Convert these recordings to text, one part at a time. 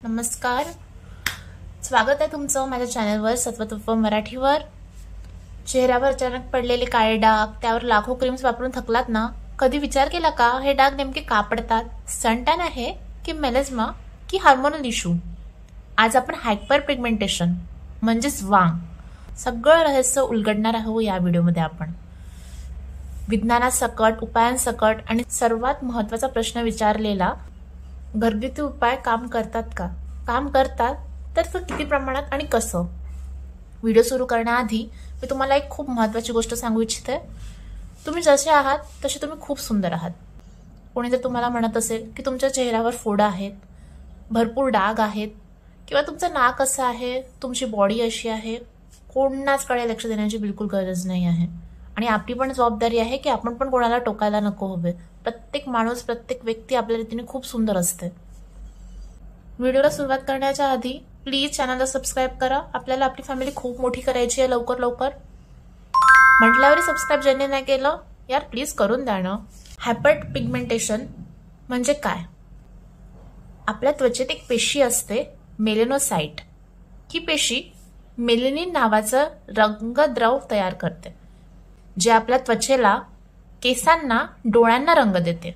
नमस्कार, स्वागत आहे तुमचं माझ्या चॅनलवर सत्वतत्व मराठीवर। चेहऱ्यावर अचानक पडलेले काळे डाग, त्यावर लाखो क्रीम्स वापरून थकलात ना? कधी विचार केला का हे डाग नेमके का पडतात? सनटॅन आहे की मेलेस्मा की हार्मोनल इश्यू? आज आपण हायपर पिगमेंटेशन म्हणजेच वांग सगळं रहस्य उलगडणार आहोत या व्हिडिओमध्ये। आपण विज्ञानासकट, उपायांसकट आणि सर्वात महत्त्वाचा प्रश्न विचारलेला, घरगुती उपाय काम करतात का? काम करतात तर तो किती प्रमाणात आणि कसं? व्हिडिओ सुरू करण्याआधी मी तुम्हाला एक खूप महत्त्वाची गोष्ट सांगू इच्छिते। तुम्ही जसे आहात तसे तुम्ही खूप सुंदर आहात। कोणी जर तुम्हाला म्हणत असेल की तुमच्या चेहऱ्यावर फोड आहेत, भरपूर डाग आहेत किंवा तुमचं नाक असं आहे, तुमची बॉडी अशी आहे, कोणाचकडे लक्ष देण्याची बिलकुल गरज नाही आहे। आणि आपली पण जबाबदारी आहे की आपण पण कोणाला टोकायला नको हवे। प्रत्येक माणूस, प्रत्येक व्यक्ती आपल्या रीतीने खूप सुंदर असते। व्हिडिओला सुरुवात करण्याच्या आधी प्लीज चॅनलला सबस्क्राईब करा। आपल्याला आपली फॅमिली खूप मोठी करायची आहे लवकर लवकर। म्हटल्यावर सबस्क्राईब ज्यांनी नाही केलं यार प्लीज करून द्या ना। हायपर पिगमेंटेशन म्हणजे काय? आपल्या त्वचेत एक पेशी असते मेलेनोसाइट। ही पेशी मेलेनिन नावाचं रंगद्रव तयार करते, जे आपल्या त्वचेला, केसांना, डोळ्यांना रंग देते।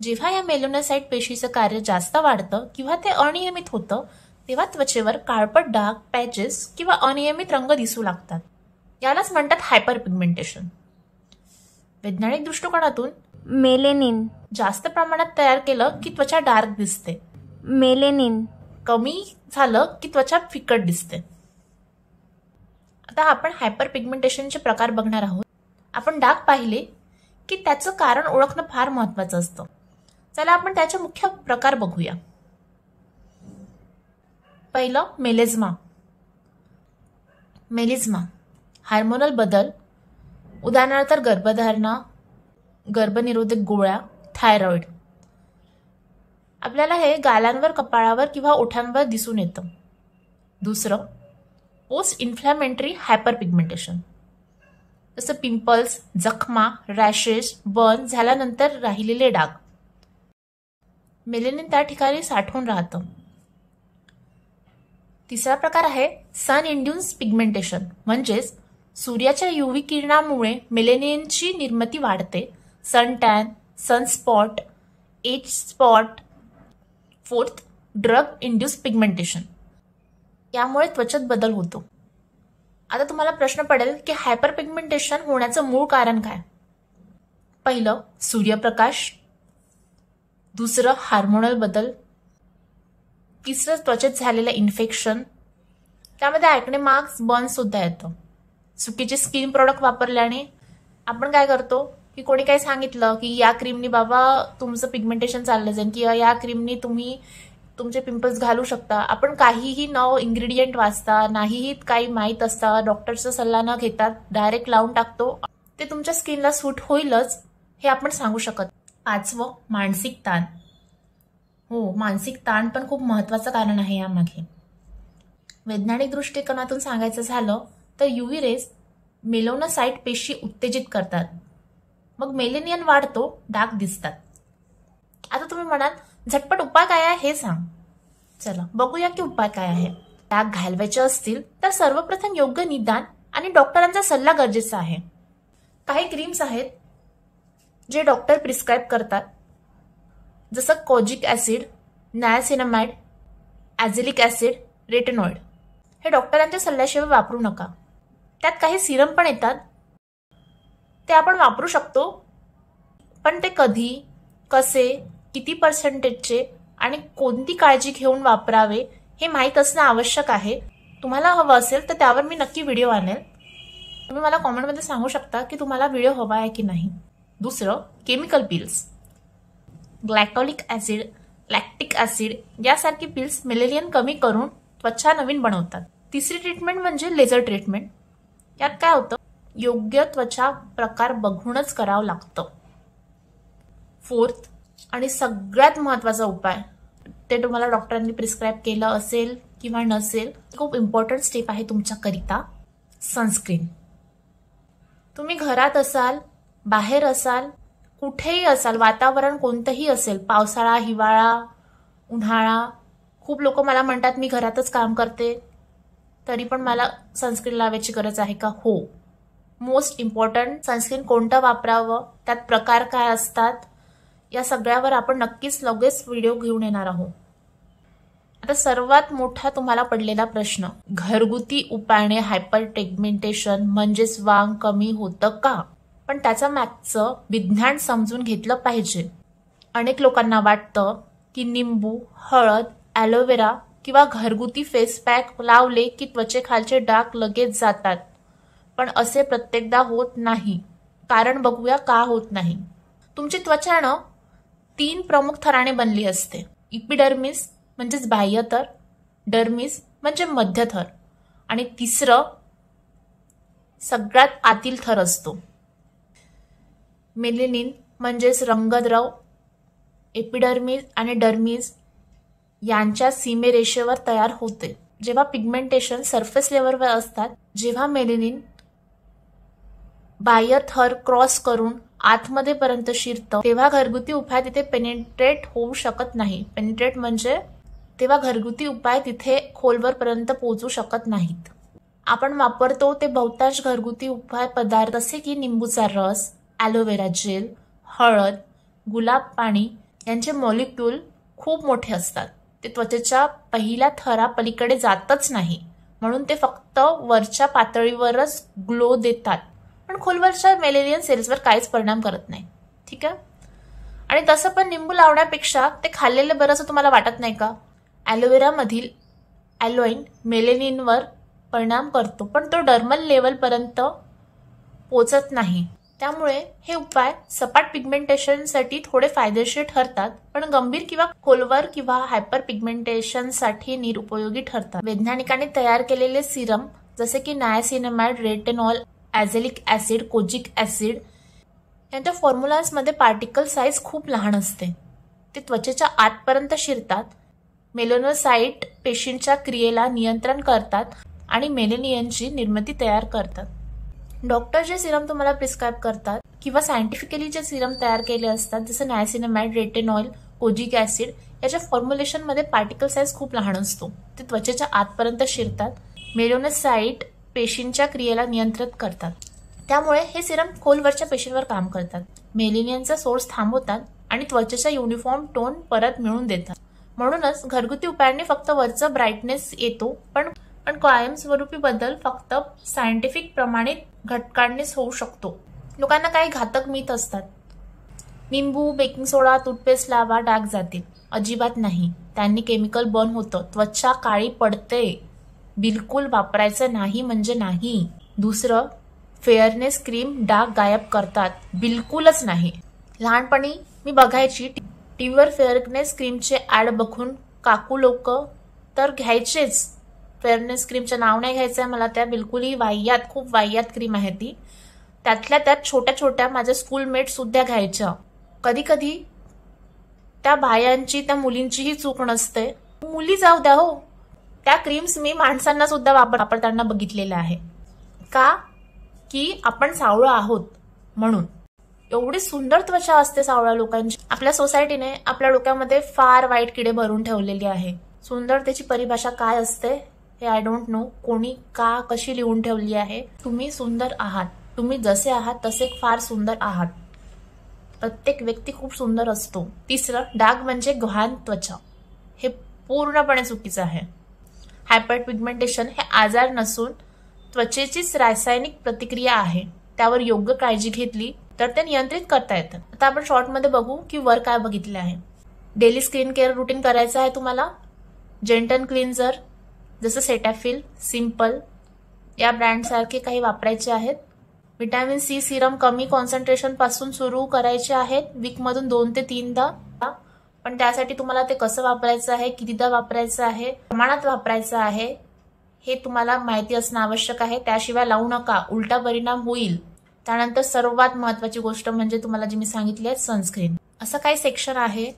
जेव्हा या मेलेनोसाइट पेशीचं कार्य जास्त वाढतं किंवा ते अनियमित होतं, तेव्हा त्वचेवर काळपट डाग, पॅचेस किंवा अनियमित रंग दिसू लागतात। यालाच म्हणतात हायपर पिगमेंटेशन। वैज्ञानिक दृष्टिकोनातून मेलेनिन जास्त प्रमाणात तयार केलं की त्वचा डार्क दिसते, मेलेनिन कमी झालं की त्वचा फिकट दिसते। आता आपण हायपर पिगमेंटेशनचे प्रकार बघणार आहोत। आपण डाग पाहिले की त्याचं कारण ओळखणं फार महत्त्वाचं असतं। चला आपण त्याचे मुख्य प्रकार बघूया। पहिलं मेलेस्मा। मेलेस्मा हार्मोनल बदल, उदाहरणार्थ गर्भधारणा, गर्भनिरोधक गोळ्या, थायरॉइड। आपल्याला हे गालांवर, कपाळावर किंवा ओठांवर दिसून येतं। दुसरं पोस्ट इन्फ्लॅमेटरी हायपर पिगमेंटेशन, जसं पिंपल्स, जखमा, रॅशेस, बर्न झाल्यानंतर राहिलेले डाग। मेलेनिन त्या ठिकाणी साठवून राहतं। तिसरा प्रकार आहे सन इंड्यूस पिगमेंटेशन, म्हणजेच सूर्याच्या यूव्ही किरणामुळे मेलेनिनची निर्मिती वाढते। Suntan, sunspot, age spot. Fourth drug induce pigmentation, यामुळे त्वचेत बदल होतो। आता तुम्हाला प्रश्न पडेल की हायपर पिगमेंटेशन होण्याचं मूळ कारण काय? पहिलं सूर्यप्रकाश, दुसरं हार्मोनल बदल, तिसरं त्वचेत झालेलं इन्फेक्शन, त्यामध्ये ॲक्ने मार्क्स, बर्न सुद्धा येतं। चुकीचे स्किन प्रोडक्ट वापरल्याने आपण काय करतो की कोणी काय सांगितलं की या क्रीमनी बाबा तुमचं पिगमेंटेशन चाललं जाईल किंवा या क्रीमनी तुम्ही तुमचे पिंपल्स घालू शकता। आपण काहीही न इन्ग्रेडियंट वाचता, नाहीही काही माहीत असता, डॉक्टरचा सल्ला न घेता डायरेक्ट लावून टाकतो। ते तुमच्या स्किनला सूट होईलच हे आपण सांगू शकत। पाचवं मानसिक ताण। हो, मानसिक ताण पण खूप महत्त्वाचं कारण आहे यामागे। वैज्ञानिक दृष्टिकोनातून सांगायचं झालं तर यूव्ही रेज मेलेनोसाइट पेशी उत्तेजित करतात, मग मेलेनियन वाढतो, डाग दिसतात। आता तुम्ही म्हणाल झटपट उपाय काय आहे हे सांग। चला बघूया की उपाय काय आहे। डाग घालवायचे असतील तर सर्वप्रथम योग्य निदान आणि डॉक्टरांचा सल्ला गरजेचा आहे। काही क्रीम्स आहेत जे डॉक्टर प्रिस्क्राईब करतात, जसं kojic acid, niacinamide, azelaic acid, retinoid. हे डॉक्टरांच्या सल्ल्याशिवाय वापरू नका। त्यात काही सिरम पण येतात, ते आपण वापरू शकतो, पण ते कधी, कसे, किती पर्सेंटेजचे आणि कोणती काळजी घेऊन वापरावे हे माहीत असणं आवश्यक आहे। तुम्हाला हवं असेल तर त्यावर मी नक्की व्हिडिओ आणेल। तुम्ही मला कॉमेंटमध्ये सांगू शकता की तुम्हाला व्हिडिओ हवा आहे की नाही। दुसरं chemical peels, glycolic acid, lactic acid यासारखी पिल्स मेलेनियन कमी करून त्वचा नवीन बनवतात। तिसरी ट्रीटमेंट म्हणजे लेझर ट्रीटमेंट। यात काय होतं, योग्य त्वचा प्रकार बघूनच करावं लागतं। फोर्थ आणि सगळ्यात महत्त्वाचा उपाय, ते तुम्हाला डॉक्टरांनी प्रिस्क्राईब केलं असेल किंवा नसेल, खूप इम्पॉर्टंट स्टेप आहे तुमच्याकरिता, सनस्क्रीन। तुम्ही घरात असाल, बाहेर असाल, कुठेही असाल, वातावरण कोणतंही असेल, पावसाळा, हिवाळा, उन्हाळा, खूप लोक मला म्हणतात मी घरातच काम करते तरी पण मला सनस्क्रीन लावायची गरज आहे का? हो. मोस्ट इम्पॉर्टंट, सनस्क्रीन कोणतं वापरावं, त्यात प्रकार काय असतात, या सगळ्यावर आपण नक्कीच लगेच व्हिडिओ घेऊन येणार आहोत. आता सर्वात मोठा तुम्हाला पडलेला प्रश्न, घरगुती उपायाने हायपर पिगमेंटेशन म्हणजेच वांग कमी होतं का? पण त्याचं मागचं विज्ञान समजून घेतलं पाहिजे. अनेक लोकांना वाटतं की निंबू, हळद, ॲलोवेरा किंवा घरगुती फेस पॅक लावले की त्वचेखालचे डाग लगेच जातात. पण असे प्रत्येकदा होत नाही. कारण बघूया का होत नाही. तुमची त्वचा 3 प्रमुख थराने बनली असते. इपिडर्मिस म्हणजेच बाह्य थर, डर्मिस म्हणजे मध्य थर आणि तिसरं सगळ्यात आतील थर असतो. मेलेनिन म्हणजेच रंगद्रव एपिडर्मिस आणि डर्मिस यांच्या सीमेरेषेवर तयार होते. जेव्हा पिगमेंटेशन सरफेस लेवलवर असतात, जेव्हा मेलेनिन बाह्य थर क्रॉस करून आतमध्ये पर्यंत शिरतं, तेव्हा घरगुती उपाय तिथे पेनिट्रेट होऊ शकत नाही. पेनिट्रेट म्हणजे तेव्हा घरगुती उपाय तिथे खोलवरपर्यंत पोहोचू शकत नाहीत. आपण वापरतो ते बहुतांश घरगुती उपाय पदार्थ जसे की निंबूचा रस, ॲलोवेरा जेल, हळद, गुलाब पाणी यांचे मॉलिक्यूल खूप मोठे असतात. ते त्वचेच्या पहिल्या थरापलीकडे जातच नाही, म्हणून ते फक्त वरच्या पातळीवरच ग्लो देतात, पण खोलवरच्या मेलेनियन सेल्सवर काहीच परिणाम करत नाही. ठीक आहे. आणि तसं पण निंबू लावण्यापेक्षा ते खाल्लेलं बरं असं तुम्हाला वाटत नाही का? ॲलोवेरामधील ॲलोईन मेलेनिनवर परिणाम करतो, पण तो डर्मल लेवलपर्यंत पोचत नाही. त्यामुळे हे उपाय सपाट पिगमेंटेशनसाठी थोडे फायदेशीर ठरतात, पण गंभीर किंवा खोलवर किंवा हायपर पिगमेंटेशनसाठी निरुपयोगी ठरतात. वैज्ञानिकांनी तयार केलेले सिरम जसे की niacinamide, retinol, azelaic acid, kojic acid यांच्या फॉर्म्युलाजमध्ये पार्टिकल साईज खूप लहान असते. ते त्वचेच्या आतपर्यंत शिरतात, मेलॅनोसाइट पेशींच्या क्रियेला नियंत्रण करतात आणि मेलेनियनची निर्मिती तयार करतात. डॉक्टर जे सिरम तुम्हाला प्रिस्क्राईब करतात किंवा सायंटिफिकली जे सिरम तयार केले असतात जसं नायसिनामाइड, रेटिनॉल, कोजिक ॲसिड याच्या फॉर्म्युलेशनमध्ये पार्टिकल साईज खूप लहान असतो. ते त्वचेच्या आतपर्यंत शिरतात, मेलॅनोसाइट पेशींच्या क्रियेला नियंत्रित करतात. त्यामुळे हे सिरम खोलवरच्या पेशींवर काम करतात, मेलेनियनचा सोर्स थांबवतात आणि त्वचेचा युनिफॉर्म टोन परत मिळवून देतात. म्हणूनच घरगुती उपायांनी फक्त वरचा ब्राईटनेस येतो, पण कायमस्वरूपी बदल फक्त सायंटिफिक प्रमाणित घटकांनीच होऊ शकतो. लोकांना काही घातक मिथ असतात. निंबू, बेकिंग सोडा, टूथपेस्ट लावा, डाग जातील. अजिबात नाही. त्यांनी केमिकल बर्न होतं, त्वचा काळी पडते. बिलकुल वापरायचं नाही म्हणजे नाही. दुसरं, फेअरनेस क्रीम डाग गायब करतात. बिलकुलच नाही. लहानपणी मी बघायची टीव्हीवर फेअरनेस क्रीमचे ॲड बघून काकू लोक तर घ्यायचेच. फेअरनेस क्रीमचं नाव नाही घ्यायचं आहे मला, त्या बिलकुलही वाह्यात, खूप वाह्यात क्रीम आहे ती. त्यातल्या त्यात छोट्या छोट्या माझ्या स्कूलमेट सुद्धा घ्यायच्या. कधी कधी त्या बायांची, त्या मुलींचीही चूक नसते. मुली जाऊ द्या हो, त्या क्रीम्स मी माणसांना सुद्धा वापरताना बघितलेल्या आहे. का? की आपण सावळं आहोत म्हणून. एवढी सुंदर त्वचा असते सावळ्या लोकांची. आपल्या सोसायटीने आपल्या डोक्यामध्ये फार वाईट किडे भरून ठेवलेले आहे. सुंदरतेची परिभाषा काय असते हे आय डोंट नो. कोणी का कशी लिहून ठेवली आहे. तुम्ही सुंदर आहात. तुम्ही जसे आहात तसे फार सुंदर आहात. प्रत्येक व्यक्ती खूप सुंदर असतो. तिसरं, डाग म्हणजे गहाण त्वचा. हे पूर्णपणे चुकीचं आहे. हायपर पिगमेंटेशन हे आजार नसून त्वचेचीच रासायनिक प्रतिक्रिया आहे. त्यावर योग्य काळजी घेतली तर ते नियंत्रित करता येतं. आता आपण शॉर्टमध्ये बघू की वर काय बघितले आहे. डेली स्किन केअर रुटीन करायचं आहे तुम्हाला. जेंटल क्लिन्झर जसं सेटॅफिल, सिम्पल या ब्रँडसारखे काही वापरायचे आहेत. व्हिटॅमिन सी सिरम कमी कॉन्सन्ट्रेशन पासून सुरू करायचे आहेत, वीकमधून 2 ते 3दा. पण त्यासाठी तुम्हाला ते कसं वापरायचं आहे, कितीदा वापरायचं आहे, प्रमाणात वापरायचं आहे हे तुम्हाला माहिती असणं आवश्यक आहे. त्याशिवाय लावू नका, उलटा परिणाम होईल. त्यानंतर सर्वात महत्त्वाची गोष्ट म्हणजे तुम्हाला जी मी सांगितली आहे, सनस्क्रीन. असं काही सेक्शन आहे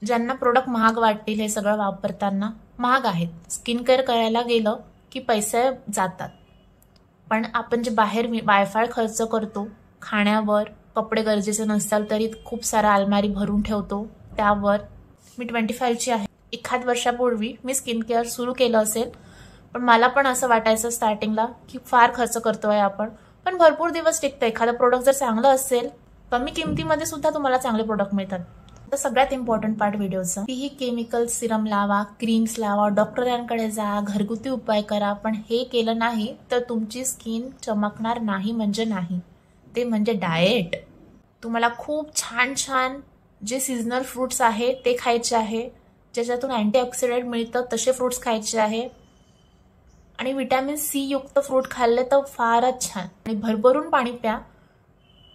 ज्यांना प्रोडक्ट महाग वाटतील. हे सगळं वापरताना महाग आहेत. स्किन केअर करायला गेलं की पैसे जातात, पण आपण जे बाहेर वायफाय खर्च करतो, खाण्यावर, कपडे गरजेचे नसतात तरी खूप सारा अलमारी भरून ठेवतो त्यावर, मी 25ची आहे. एखाद वर्षापूर्वी मी स्किन केअर सुरू केलं असेल, पण मला पण असं वाटायचं स्टार्टिंगला की फार खर्च करतोय आपण, पण भरपूर दिवस टिकतं. एखादं प्रोडक्ट जर चांगलं असेल, कमी किमतीमध्ये सुद्धा तुम्हाला चांगले प्रोडक्ट मिळतात. तर सगळ्यात इम्पॉर्टंट पार्ट व्हिडिओचा, ही केमिकल सिरम लावा, क्रीम्स लावा, डॉक्टरांकडे जा, घरगुती उपाय करा, पण हे केलं नाही तर तुमची स्किन चमकणार नाही म्हणजे नाही. ते म्हणजे डाएट. तुम्हाला खूप छान छान जे सीझनल फ्रूट्स आहे ते खायचे आहे, ज्याच्यातून अँटीऑक्सिडंट मिळतं तसे फ्रूट्स खायचे आहे, आणि विटॅमिन सी युक्त फ्रूट खाल्ले तर फारच छान. आणि भरभरून पाणी प्या.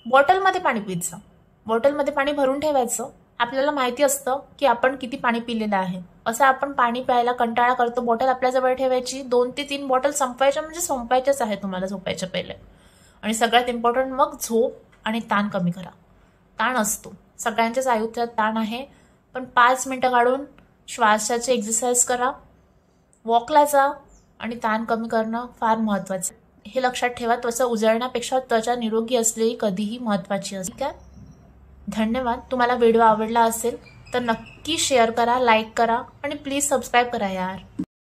बॉटलमध्ये पाणी पियचं, बॉटलमध्ये पाणी भरून ठेवायचं. आपल्याला माहिती असतं की आपण किती पाणी पिलेलं आहे. असं आपण पाणी प्यायला कंटाळा करतो, बॉटल आपल्याजवळ ठेवायची, 2 ते 3 बॉटल संपवायच्या म्हणजे संपायच्याच आहे तुम्हाला झोपायच्या पहिले. आणि सगळ्यात इम्पॉर्टंट मग झोप आणि ताण कमी करा. ताण असतो, सगळ्यांच्याच आयुष्यात ताण आहे, पण 5 मिनिटं काढून श्वासाचे एक्सरसाइज करा, वॉकला जा, आणि ताण कमी करणं फार महत्त्वाचं. हे लक्षात ठेवा, त्वचा उजळण्यापेक्षा त्वचा निरोगी असलेली कधीही महत्त्वाची असते. ठीक आहे, धन्यवाद. तुम्हाला व्हिडिओ आवडला असेल तर नक्की शेअर करा, लाईक करा आणि प्लीज सबस्क्राईब करा यार.